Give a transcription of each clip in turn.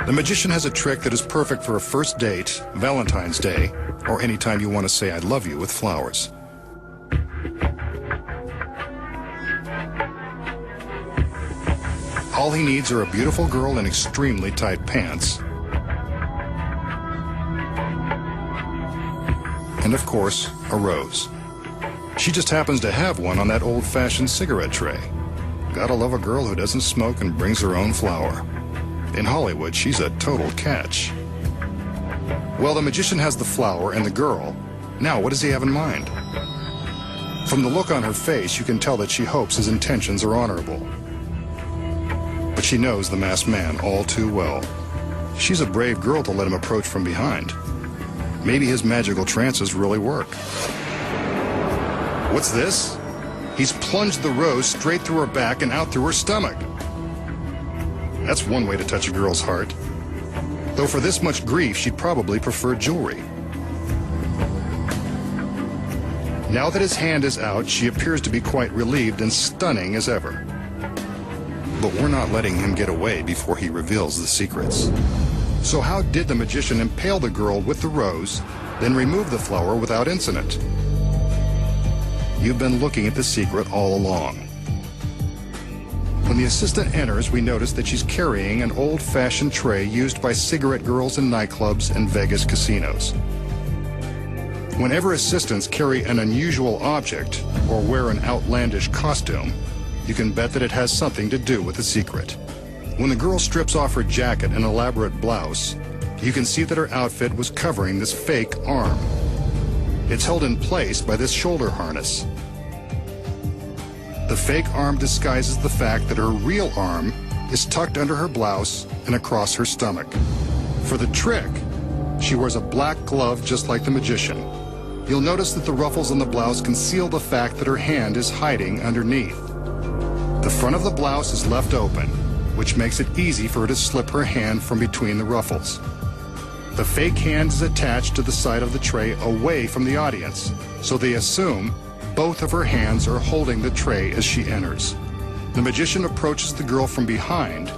The magician has a trick that is perfect for a first date, Valentine's Day, or any time you want to say I love you with flowers. All he needs are a beautiful girl in extremely tight pants, and of course, a rose. She just happens to have one on that old-fashioned cigarette tray. Gotta love a girl who doesn't smoke and brings her own flower. In Hollywood, she's a total catch. Well, the magician has the flower and the girl. Now, what does he have in mind? From the look on her face, you can tell that she hopes his intentions are honorable. But she knows the masked man all too well. She's a brave girl to let him approach from behind. Maybe his magical trances really work. What's this? He's plunged the rose straight through her back and out through her stomach. That's one way to touch a girl's heart. Though for this much grief, she'd probably prefer jewelry. Now that his hand is out, she appears to be quite relieved and stunning as ever. But we're not letting him get away before he reveals the secrets. So how did the magician impale the girl with the rose, then remove the flower without incident? You've been looking at the secret all along. When the assistant enters, we notice that she's carrying an old-fashioned tray used by cigarette girls in nightclubs and Vegas casinos. Whenever assistants carry an unusual object or wear an outlandish costume, you can bet that it has something to do with the secret. When the girl strips off her jacket and elaborate blouse, you can see that her outfit was covering this fake arm. It's held in place by this shoulder harness. The fake arm disguises the fact that her real arm is tucked under her blouse and across her stomach. For the trick, she wears a black glove just like the magician. You'll notice that the ruffles on the blouse conceal the fact that her hand is hiding underneath. The front of the blouse is left open, which makes it easy for her to slip her hand from between the ruffles. The fake hand is attached to the side of the tray away from the audience, so they assume both of her hands are holding the tray as she enters. The magician approaches the girl from behind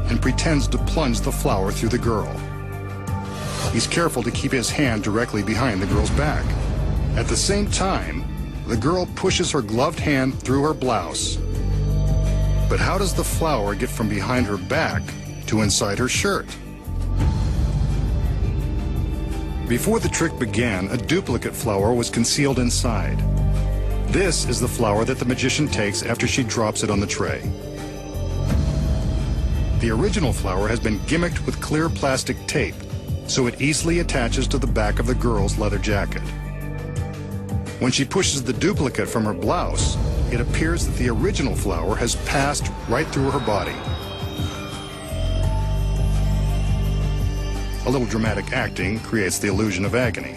and pretends to plunge the flower through the girl. He's careful to keep his hand directly behind the girl's back. At the same time, the girl pushes her gloved hand through her blouse. But how does the flower get from behind her back to inside her shirt? Before the trick began, a duplicate flower was concealed inside. This is the flower that the magician takes after she drops it on the tray. The original flower has been gimmicked with clear plastic tape, so it easily attaches to the back of the girl's leather jacket. When she pushes the duplicate from her blouse, it appears that the original flower has passed right through her body. A little dramatic acting creates the illusion of agony.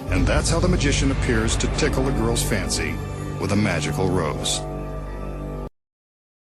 And that's how the magician appears to tickle a girl's fancy with a magical rose.